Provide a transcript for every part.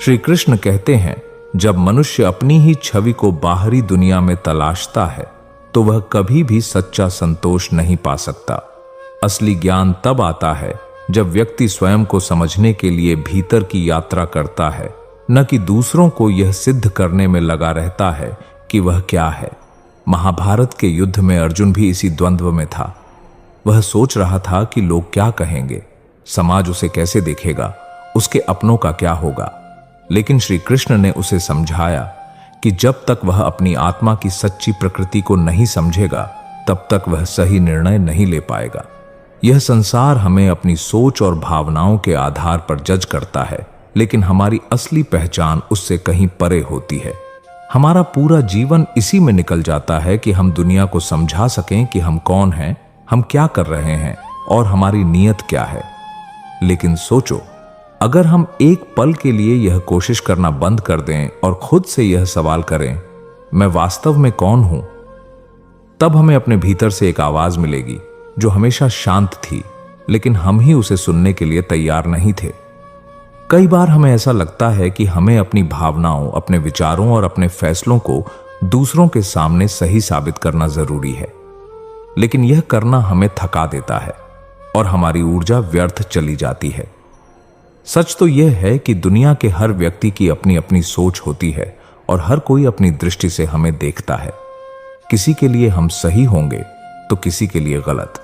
श्री कृष्ण कहते हैं, जब मनुष्य अपनी ही छवि को बाहरी दुनिया में तलाशता है तो वह कभी भी सच्चा संतोष नहीं पा सकता। असली ज्ञान तब आता है जब व्यक्ति स्वयं को समझने के लिए भीतर की यात्रा करता है, न कि दूसरों को यह सिद्ध करने में लगा रहता है कि वह क्या है। महाभारत के युद्ध में अर्जुन भी इसी द्वंद्व में था। वह सोच रहा था कि लोग क्या कहेंगे, समाज उसे कैसे देखेगा, उसके अपनों का क्या होगा। लेकिन श्री कृष्ण ने उसे समझाया कि जब तक वह अपनी आत्मा की सच्ची प्रकृति को नहीं समझेगा तब तक वह सही निर्णय नहीं ले पाएगा। यह संसार हमें अपनी सोच और भावनाओं के आधार पर जज करता है, लेकिन हमारी असली पहचान उससे कहीं परे होती है। हमारा पूरा जीवन इसी में निकल जाता है कि हम दुनिया को समझा सकें कि हम कौन हैं, हम क्या कर रहे हैं और हमारी नीयत क्या है। लेकिन सोचो, अगर हम एक पल के लिए यह कोशिश करना बंद कर दें और खुद से यह सवाल करें, मैं वास्तव में कौन हूं, तब हमें अपने भीतर से एक आवाज मिलेगी जो हमेशा शांत थी, लेकिन हम ही उसे सुनने के लिए तैयार नहीं थे। कई बार हमें ऐसा लगता है कि हमें अपनी भावनाओं, अपने विचारों और अपने फैसलों को दूसरों के सामने सही साबित करना जरूरी है, लेकिन यह करना हमें थका देता है और हमारी ऊर्जा व्यर्थ चली जाती है। सच तो यह है कि दुनिया के हर व्यक्ति की अपनी अपनी सोच होती है और हर कोई अपनी दृष्टि से हमें देखता है। किसी के लिए हम सही होंगे तो किसी के लिए गलत।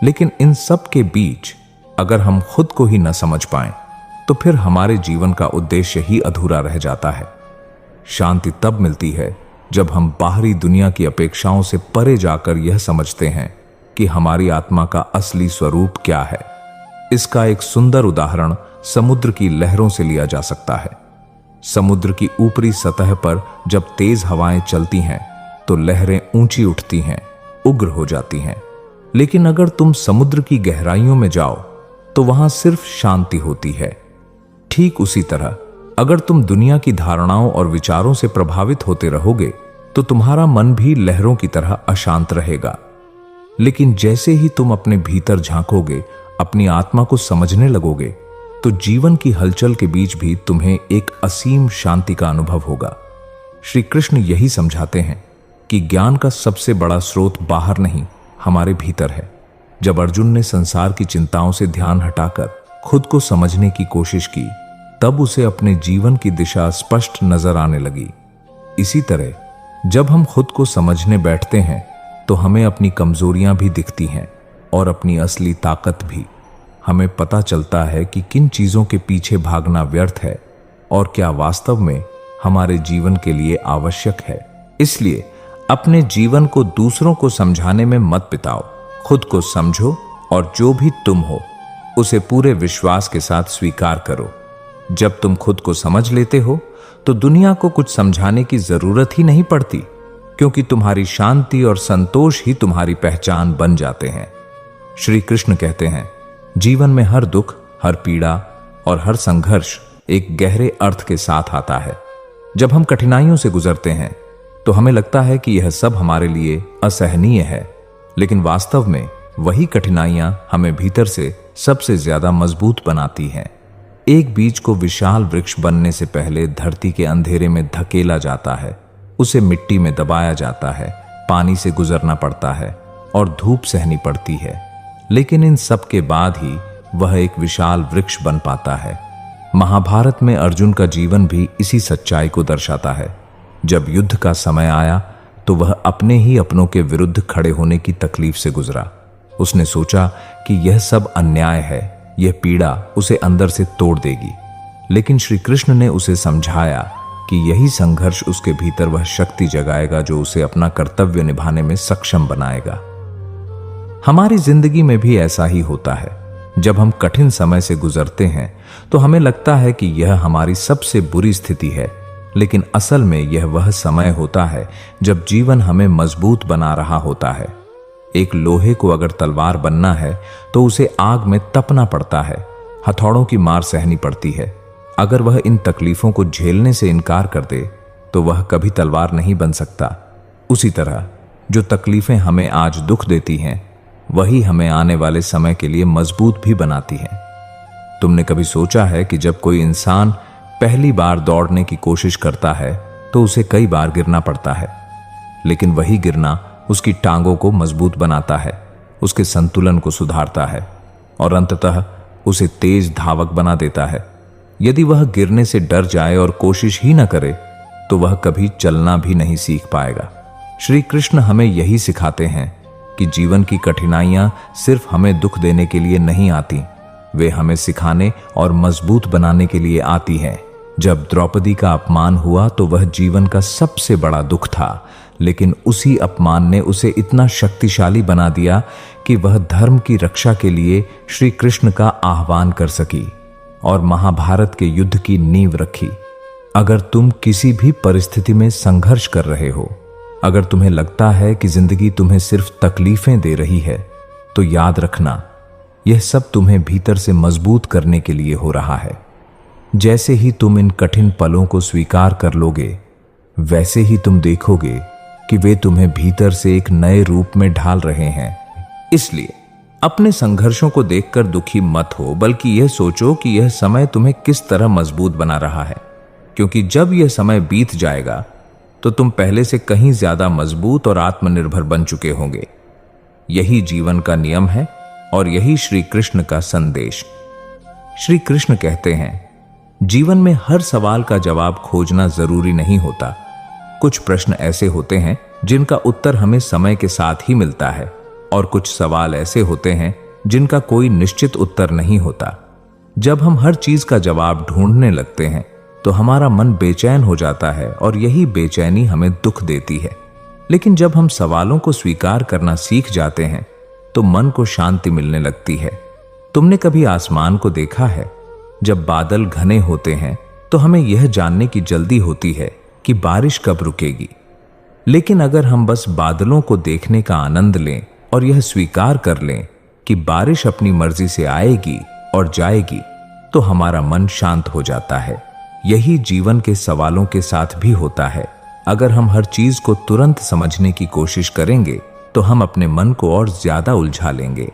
लेकिन इन सब के बीच अगर हम खुद को ही न समझ पाएं तो फिर हमारे जीवन का उद्देश्य ही अधूरा रह जाता है। शांति तब मिलती है जब हम बाहरी दुनिया की अपेक्षाओं से परे जाकर यह समझते हैं कि हमारी आत्मा का असली स्वरूप क्या है। इसका एक सुंदर उदाहरण समुद्र की लहरों से लिया जा सकता है। समुद्र की ऊपरी सतह पर जब तेज हवाएं चलती हैं तो लहरें ऊंची उठती हैं, उग्र हो जाती हैं। लेकिन अगर तुम समुद्र की गहराइयों में जाओ तो वहां सिर्फ शांति होती है। ठीक उसी तरह अगर तुम दुनिया की धारणाओं और विचारों से प्रभावित होते रहोगे तो तुम्हारा मन भी लहरों की तरह अशांत रहेगा। लेकिन जैसे ही तुम अपने भीतर झांकोगे, अपनी आत्मा को समझने लगोगे, तो जीवन की हलचल के बीच भी तुम्हें एक असीम शांति का अनुभव होगा। श्री कृष्ण यही समझाते हैं कि ज्ञान का सबसे बड़ा स्रोत बाहर नहीं, हमारे भीतर है। जब अर्जुन ने संसार की चिंताओं से ध्यान हटाकर खुद को समझने की कोशिश की, तब उसे अपने जीवन की दिशा स्पष्ट नजर आने लगी। इसी तरह जब हम खुद को समझने बैठते हैं तो हमें अपनी कमजोरियां भी दिखती हैं और अपनी असली ताकत भी। हमें पता चलता है कि किन चीजों के पीछे भागना व्यर्थ है और क्या वास्तव में हमारे जीवन के लिए आवश्यक है। इसलिए अपने जीवन को दूसरों को समझाने में मत बिताओ। खुद को समझो और जो भी तुम हो उसे पूरे विश्वास के साथ स्वीकार करो। जब तुम खुद को समझ लेते हो तो दुनिया को कुछ समझाने की जरूरत ही नहीं पड़ती, क्योंकि तुम्हारी शांति और संतोष ही तुम्हारी पहचान बन जाते हैं। श्री कृष्ण कहते हैं, जीवन में हर दुख, हर पीड़ा और हर संघर्ष एक गहरे अर्थ के साथ आता है। जब हम कठिनाइयों से गुजरते हैं तो हमें लगता है कि यह सब हमारे लिए असहनीय है, लेकिन वास्तव में वही कठिनाइयां हमें भीतर से सबसे ज्यादा मजबूत बनाती हैं। एक बीज को विशाल वृक्ष बनने से पहले धरती के अंधेरे में धकेला जाता है, उसे मिट्टी में दबाया जाता है, पानी से गुजरना पड़ता है और धूप सहनी पड़ती है, लेकिन इन सब के बाद ही वह एक विशाल वृक्ष बन पाता है। महाभारत में अर्जुन का जीवन भी इसी सच्चाई को दर्शाता है। जब युद्ध का समय आया तो वह अपने ही अपनों के विरुद्ध खड़े होने की तकलीफ से गुजरा। उसने सोचा कि यह सब अन्याय है, यह पीड़ा उसे अंदर से तोड़ देगी। लेकिन श्री कृष्ण ने उसे समझाया कि यही संघर्ष उसके भीतर वह शक्ति जगाएगा जो उसे अपना कर्तव्य निभाने में सक्षम बनाएगा। हमारी जिंदगी में भी ऐसा ही होता है। जब हम कठिन समय से गुजरते हैं तो हमें लगता है कि यह हमारी सबसे बुरी स्थिति है, लेकिन असल में यह वह समय होता है जब जीवन हमें मजबूत बना रहा होता है। एक लोहे को अगर तलवार बनना है तो उसे आग में तपना पड़ता है, हथौड़ों की मार सहनी पड़ती है। अगर वह इन तकलीफों को झेलने से इनकार कर दे तो वह कभी तलवार नहीं बन सकता। उसी तरह जो तकलीफें हमें आज दुख देती हैं, वही हमें आने वाले समय के लिए मजबूत भी बनाती हैं। तुमने कभी सोचा है कि जब कोई इंसान पहली बार दौड़ने की कोशिश करता है तो उसे कई बार गिरना पड़ता है, लेकिन वही गिरना उसकी टांगों को मजबूत बनाता है, उसके संतुलन को सुधारता है और अंततः उसे तेज धावक बना देता है। यदि वह गिरने से डर जाए और कोशिश ही न करे तो वह कभी चलना भी नहीं सीख पाएगा। श्री कृष्ण हमें यही सिखाते हैं कि जीवन की कठिनाइयां सिर्फ हमें दुख देने के लिए नहीं आती, वे हमें सिखाने और मजबूत बनाने के लिए आती हैं। जब द्रौपदी का अपमान हुआ तो वह जीवन का सबसे बड़ा दुख था, लेकिन उसी अपमान ने उसे इतना शक्तिशाली बना दिया कि वह धर्म की रक्षा के लिए श्री कृष्ण का आह्वान कर सकी और महाभारत के युद्ध की नींव रखी। अगर तुम किसी भी परिस्थिति में संघर्ष कर रहे हो, अगर तुम्हें लगता है कि जिंदगी तुम्हें सिर्फ तकलीफें दे रही है, तो याद रखना यह सब तुम्हें भीतर से मजबूत करने के लिए हो रहा है। जैसे ही तुम इन कठिन पलों को स्वीकार कर लोगे, वैसे ही तुम देखोगे कि वे तुम्हें भीतर से एक नए रूप में ढाल रहे हैं। इसलिए अपने संघर्षों को देखकर दुखी मत हो, बल्कि यह सोचो कि यह समय तुम्हें किस तरह मजबूत बना रहा है, क्योंकि जब यह समय बीत जाएगा तो तुम पहले से कहीं ज्यादा मजबूत और आत्मनिर्भर बन चुके होंगे। यही जीवन का नियम है और यही श्री कृष्ण का संदेश। श्री कृष्ण कहते हैं, जीवन में हर सवाल का जवाब खोजना जरूरी नहीं होता। कुछ प्रश्न ऐसे होते हैं जिनका उत्तर हमें समय के साथ ही मिलता है, और कुछ सवाल ऐसे होते हैं जिनका कोई निश्चित उत्तर नहीं होता। जब हम हर चीज का जवाब ढूंढने लगते हैं तो हमारा मन बेचैन हो जाता है और यही बेचैनी हमें दुख देती है। लेकिन जब हम सवालों को स्वीकार करना सीख जाते हैं तो मन को शांति मिलने लगती है। तुमने कभी आसमान को देखा है? जब बादल घने होते हैं तो हमें यह जानने की जल्दी होती है कि बारिश कब रुकेगी। लेकिन अगर हम बस बादलों को देखने का आनंद लें और यह स्वीकार कर लें कि बारिश अपनी मर्जी से आएगी और जाएगी, तो हमारा मन शांत हो जाता है। यही जीवन के सवालों के साथ भी होता है। अगर हम हर चीज को तुरंत समझने की कोशिश करेंगे तो हम अपने मन को और ज्यादा उलझा लेंगे।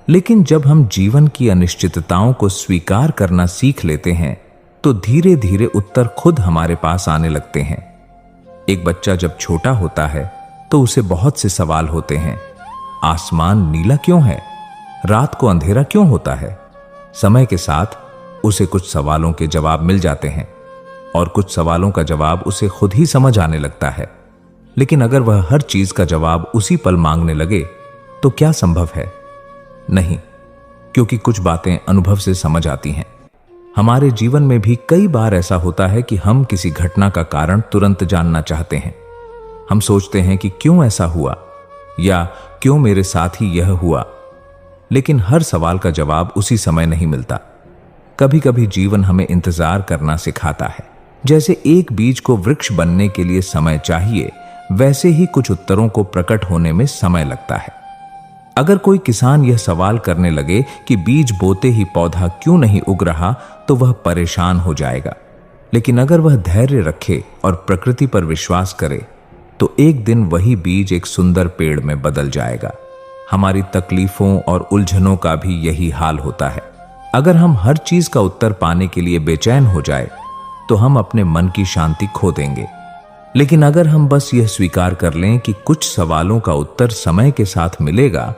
लेकिन जब हम जीवन की अनिश्चितताओं को स्वीकार करना सीख लेते हैं तो धीरे धीरे उत्तर खुद हमारे पास आने लगते हैं। एक बच्चा जब छोटा होता है तो उसे बहुत से सवाल होते हैं। आसमान नीला क्यों है? रात को अंधेरा क्यों होता है? समय के साथ उसे कुछ सवालों के जवाब मिल जाते हैं और कुछ सवालों का जवाब उसे खुद ही समझ आने लगता है। लेकिन अगर वह हर चीज का जवाब उसी पल मांगने लगे तो क्या संभव है? नहीं, क्योंकि कुछ बातें अनुभव से समझ आती हैं। हमारे जीवन में भी कई बार ऐसा होता है कि हम किसी घटना का कारण तुरंत जानना चाहते हैं। हम सोचते हैं कि क्यों ऐसा हुआ या क्यों मेरे साथ ही यह हुआ, लेकिन हर सवाल का जवाब उसी समय नहीं मिलता। कभी कभी जीवन हमें इंतजार करना सिखाता है। जैसे एक बीज को वृक्ष बनने के लिए समय चाहिए, वैसे ही कुछ उत्तरों को प्रकट होने में समय लगता है। अगर कोई किसान यह सवाल करने लगे कि बीज बोते ही पौधा क्यों नहीं उग रहा, तो वह परेशान हो जाएगा। लेकिन अगर वह धैर्य रखे और प्रकृति पर विश्वास करे तो एक दिन वही बीज एक सुंदर पेड़ में बदल जाएगा। हमारी तकलीफों और उलझनों का भी यही हाल होता है। अगर हम हर चीज का उत्तर पाने के लिए बेचैन हो जाए तो हम अपने मन की शांति खो देंगे। लेकिन अगर हम बस यह स्वीकार कर लें कि कुछ सवालों का उत्तर समय के साथ मिलेगा,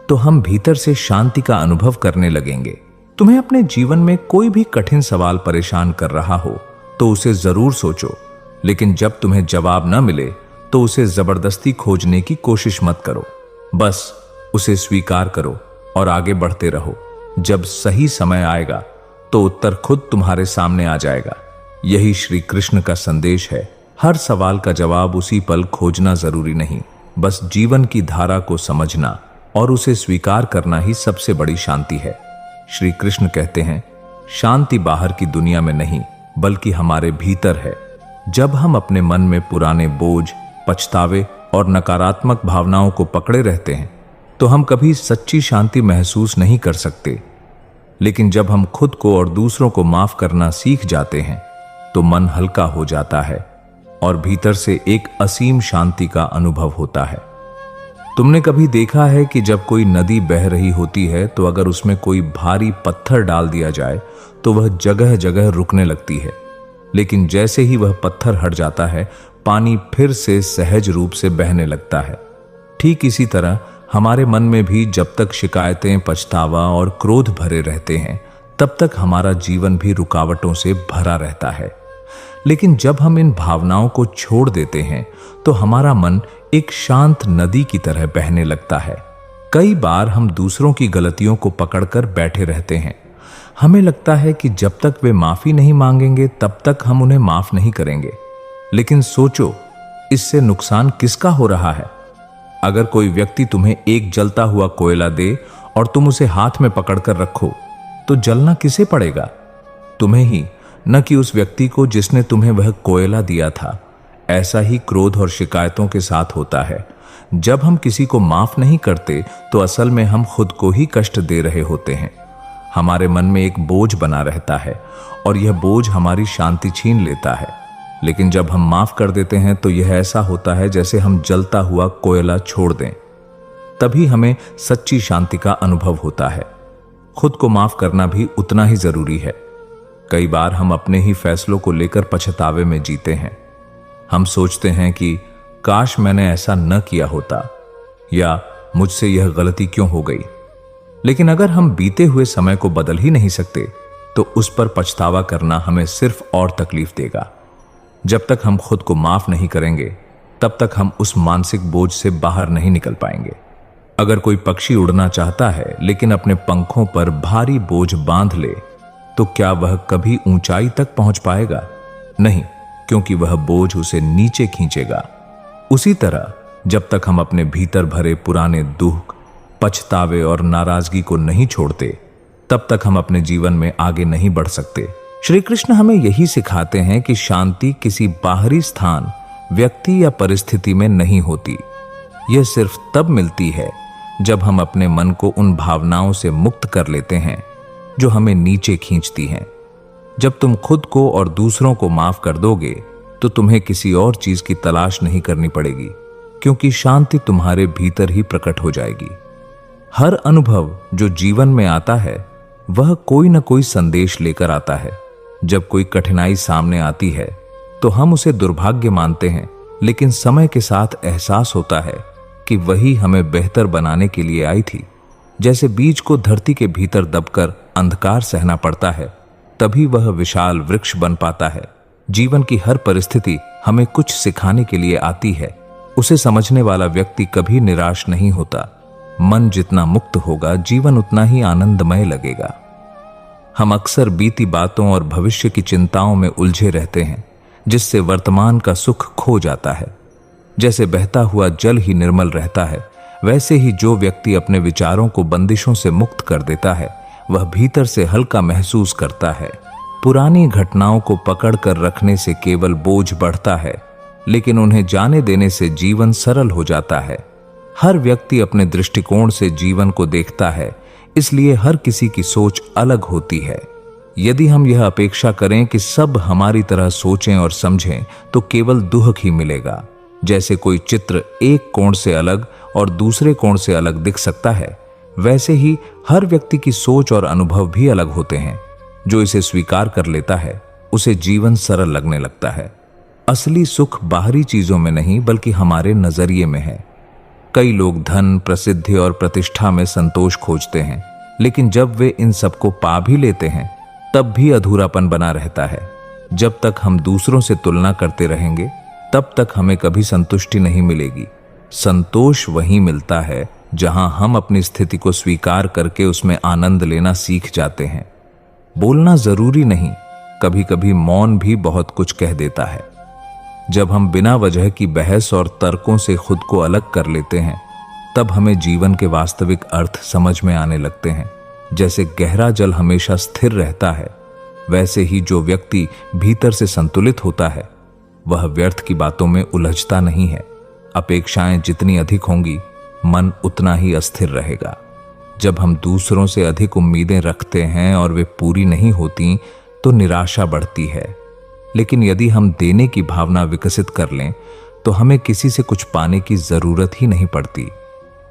तो हम भीतर से शांति का अनुभव करने लगेंगे। तुम्हें अपने जीवन में कोई भी कठिन सवाल परेशान कर रहा हो तो उसे जरूर सोचो, लेकिन जब तुम्हें जवाब न मिले तो उसे जबरदस्ती खोजने की कोशिश मत करो। बस उसे स्वीकार करो और आगे बढ़ते रहो। जब सही समय आएगा तो उत्तर खुद तुम्हारे सामने आ जाएगा। यही श्री कृष्ण का संदेश है। हर सवाल का जवाब उसी पल खोजना जरूरी नहीं, बस जीवन की धारा को समझना और उसे स्वीकार करना ही सबसे बड़ी शांति है। श्री कृष्ण कहते हैं, शांति बाहर की दुनिया में नहीं बल्कि हमारे भीतर है। जब हम अपने मन में पुराने बोझ, पछतावे और नकारात्मक भावनाओं को पकड़े रहते हैं तो हम कभी सच्ची शांति महसूस नहीं कर सकते। लेकिन जब हम खुद को और दूसरों को माफ करना सीख जाते हैं तो मन हल्का हो जाता है और भीतर से एक असीम शांति का अनुभव होता है। तुमने कभी देखा है कि जब कोई नदी बह रही होती है तो अगर उसमें कोई भारी पत्थर डाल दिया जाए तो वह जगह जगह रुकने लगती है। लेकिन जैसे ही वह पत्थर हट जाता है, पानी फिर से सहज रूप से बहने लगता है। ठीक इसी तरह हमारे मन में भी जब तक शिकायतें, पछतावा और क्रोध भरे रहते हैं, तब तक हमारा जीवन भी रुकावटों से भरा रहता है। लेकिन जब हम इन भावनाओं को छोड़ देते हैं तो हमारा मन एक शांत नदी की तरह बहने लगता है। कई बार हम दूसरों की गलतियों को पकड़कर बैठे रहते हैं। हमें लगता है कि जब तक वे माफी नहीं मांगेंगे तब तक हम उन्हें माफ नहीं करेंगे। लेकिन सोचो, इससे नुकसान किसका हो रहा है? अगर कोई व्यक्ति तुम्हें एक जलता हुआ कोयला दे और तुम उसे हाथ में पकड़कर रखो, तो जलना किसे पड़ेगा? तुम्हें ही, न कि उस व्यक्ति को जिसने तुम्हें वह कोयला दिया था। ऐसा ही क्रोध और शिकायतों के साथ होता है। जब हम किसी को माफ नहीं करते तो असल में हम खुद को ही कष्ट दे रहे होते हैं। हमारे मन में एक बोझ बना रहता है और यह बोझ हमारी शांति छीन लेता है। लेकिन जब हम माफ कर देते हैं तो यह ऐसा होता है जैसे हम जलता हुआ कोयला छोड़ दें। तभी हमें सच्ची शांति का अनुभव होता है। खुद को माफ करना भी उतना ही जरूरी है। कई बार हम अपने ही फैसलों को लेकर पछतावे में जीते हैं। हम सोचते हैं कि काश मैंने ऐसा न किया होता, या मुझसे यह गलती क्यों हो गई। लेकिन अगर हम बीते हुए समय को बदल ही नहीं सकते तो उस पर पछतावा करना हमें सिर्फ और तकलीफ देगा। जब तक हम खुद को माफ नहीं करेंगे तब तक हम उस मानसिक बोझ से बाहर नहीं निकल पाएंगे। अगर कोई पक्षी उड़ना चाहता है लेकिन अपने पंखों पर भारी बोझ बांध ले, तो क्या वह कभी ऊंचाई तक पहुंच पाएगा? नहीं, क्योंकि वह बोझ उसे नीचे खींचेगा। उसी तरह जब तक हम अपने भीतर भरे पुराने दुख, पछतावे और नाराजगी को नहीं छोड़ते, तब तक हम अपने जीवन में आगे नहीं बढ़ सकते। श्री कृष्ण हमें यही सिखाते हैं कि शांति किसी बाहरी स्थान, व्यक्ति या परिस्थिति में नहीं होती। यह सिर्फ तब मिलती है जब हम अपने मन को उन भावनाओं से मुक्त कर लेते हैं जो हमें नीचे खींचती हैं। जब तुम खुद को और दूसरों को माफ कर दोगे तो तुम्हें किसी और चीज की तलाश नहीं करनी पड़ेगी, क्योंकि शांति तुम्हारे भीतर ही प्रकट हो जाएगी। हर अनुभव जो जीवन में आता है वह कोई न कोई संदेश लेकर आता है। जब कोई कठिनाई सामने आती है तो हम उसे दुर्भाग्य मानते हैं, लेकिन समय के साथ एहसास होता है कि वही हमें बेहतर बनाने के लिए आई थी। जैसे बीज को धरती के भीतर दबकर अंधकार सहना पड़ता है, तभी वह विशाल वृक्ष बन पाता है। जीवन की हर परिस्थिति हमें कुछ सिखाने के लिए आती है। उसे समझने वाला व्यक्ति कभी निराश नहीं होता। मन जितना मुक्त होगा, जीवन उतना ही आनंदमय लगेगा। हम अक्सर बीती बातों और भविष्य की चिंताओं में उलझे रहते हैं, जिससे वर्तमान का सुख खो जाता है। जैसे बहता हुआ जल ही निर्मल रहता है, वैसे ही जो व्यक्ति अपने विचारों को बंदिशों से मुक्त कर देता है, वह भीतर से हल्का महसूस करता है। पुरानी घटनाओं को पकड़ कर रखने से केवल बोझ बढ़ता है, लेकिन उन्हें जाने देने से जीवन सरल हो जाता है। हर व्यक्ति अपने दृष्टिकोण से जीवन को देखता है, इसलिए हर किसी की सोच अलग होती है। यदि हम यह अपेक्षा करें कि सब हमारी तरह सोचें और समझें, तो केवल दुख ही मिलेगा। जैसे कोई चित्र एक कोण से अलग और दूसरे कोण से अलग दिख सकता है, वैसे ही हर व्यक्ति की सोच और अनुभव भी अलग होते हैं। जो इसे स्वीकार कर लेता है, उसे जीवन सरल लगने लगता है। असली सुख बाहरी चीजों में नहीं, बल्कि हमारे नजरिए में है। कई लोग धन, प्रसिद्धि और प्रतिष्ठा में संतोष खोजते हैं, लेकिन जब वे इन सबको पा भी लेते हैं, तब भी अधूरापन बना रहता है। जब तक हम दूसरों से तुलना करते रहेंगे, तब तक हमें कभी संतुष्टि नहीं मिलेगी। संतोष वहीं मिलता है जहां हम अपनी स्थिति को स्वीकार करके उसमें आनंद लेना सीख जाते हैं। बोलना जरूरी नहीं, कभी कभी मौन भी बहुत कुछ कह देता है। जब हम बिना वजह की बहस और तर्कों से खुद को अलग कर लेते हैं, तब हमें जीवन के वास्तविक अर्थ समझ में आने लगते हैं। जैसे गहरा जल हमेशा स्थिर रहता है, वैसे ही जो व्यक्ति भीतर से संतुलित होता है, वह व्यर्थ की बातों में उलझता नहीं है। अपेक्षाएं जितनी अधिक होंगी, मन उतना ही अस्थिर रहेगा। जब हम दूसरों से अधिक उम्मीदें रखते हैं और वे पूरी नहीं होती, तो निराशा बढ़ती है। लेकिन यदि हम देने की भावना विकसित कर लें, तो हमें किसी से कुछ पाने की जरूरत ही नहीं पड़ती।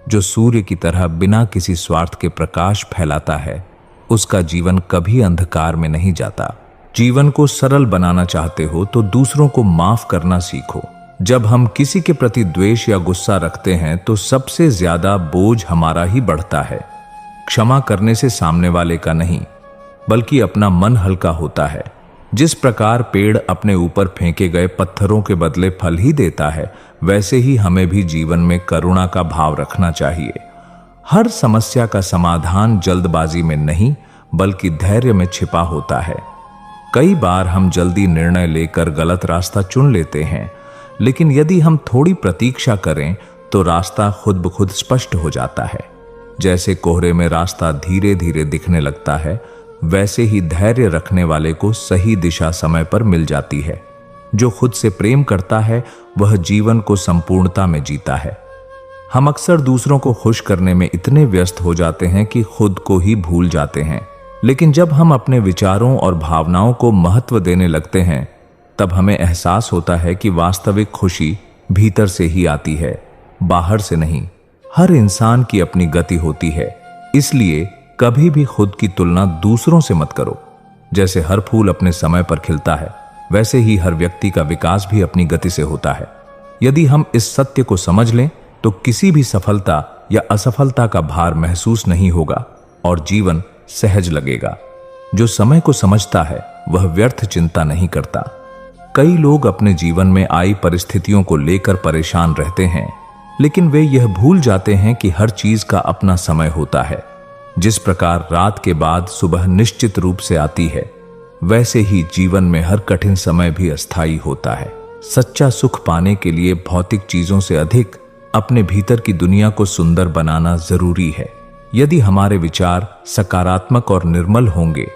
जो सूर्य की तरह बिना किसी स्वार्थ के प्रकाश फैलाता है, उसका जीवन कभी अंधकार में नहीं जाता। जीवन को सरल बनाना चाहते हो तो दूसरों को माफ करना सीखो। जब हम किसी के प्रति द्वेष या गुस्सा रखते हैं तो सबसे ज्यादा बोझ हमारा ही बढ़ता है। क्षमा करने से सामने वाले का नहीं बल्कि अपना मन हल्का होता है। जिस प्रकार पेड़ अपने ऊपर फेंके गए पत्थरों के बदले फल ही देता है, वैसे ही हमें भी जीवन में करुणा का भाव रखना चाहिए। हर समस्या का समाधान जल्दबाजी में नहीं बल्कि धैर्य में छिपा होता है। कई बार हम जल्दी निर्णय लेकर गलत रास्ता चुन लेते हैं, लेकिन यदि हम थोड़ी प्रतीक्षा करें तो रास्ता खुद ब खुद स्पष्ट हो जाता है। जैसे कोहरे में रास्ता धीरे धीरे दिखने लगता है, वैसे ही धैर्य रखने वाले को सही दिशा समय पर मिल जाती है। जो खुद से प्रेम करता है वह जीवन को संपूर्णता में जीता है। हम अक्सर दूसरों को खुश करने में इतने व्यस्त हो जाते हैं कि खुद को ही भूल जाते हैं। लेकिन जब हम अपने विचारों और भावनाओं को महत्व देने लगते हैं, तब हमें एहसास होता है कि वास्तविक खुशी भीतर से ही आती है, बाहर से नहीं। हर इंसान की अपनी गति होती है, इसलिए कभी भी खुद की तुलना दूसरों से मत करो। जैसे हर फूल अपने समय पर खिलता है, वैसे ही हर व्यक्ति का विकास भी अपनी गति से होता है। यदि हम इस सत्य को समझ लें तो किसी भी सफलता या असफलता का भार महसूस नहीं होगा और जीवन सहज लगेगा। जो समय को समझता है वह व्यर्थ चिंता नहीं करता। कई लोग अपने जीवन में आई परिस्थितियों को लेकर परेशान रहते हैं, लेकिन वे यह भूल जाते हैं कि हर चीज का अपना समय होता है। जिस प्रकार रात के बाद सुबह निश्चित रूप से आती है, वैसे ही जीवन में हर कठिन समय भी अस्थायी होता है। सच्चा सुख पाने के लिए भौतिक चीजों से अधिक अपने भीतर की दुनिया को सुंदर बनाना जरूरी है। यदि हमारे विचार सकारात्मक और निर्मल होंगे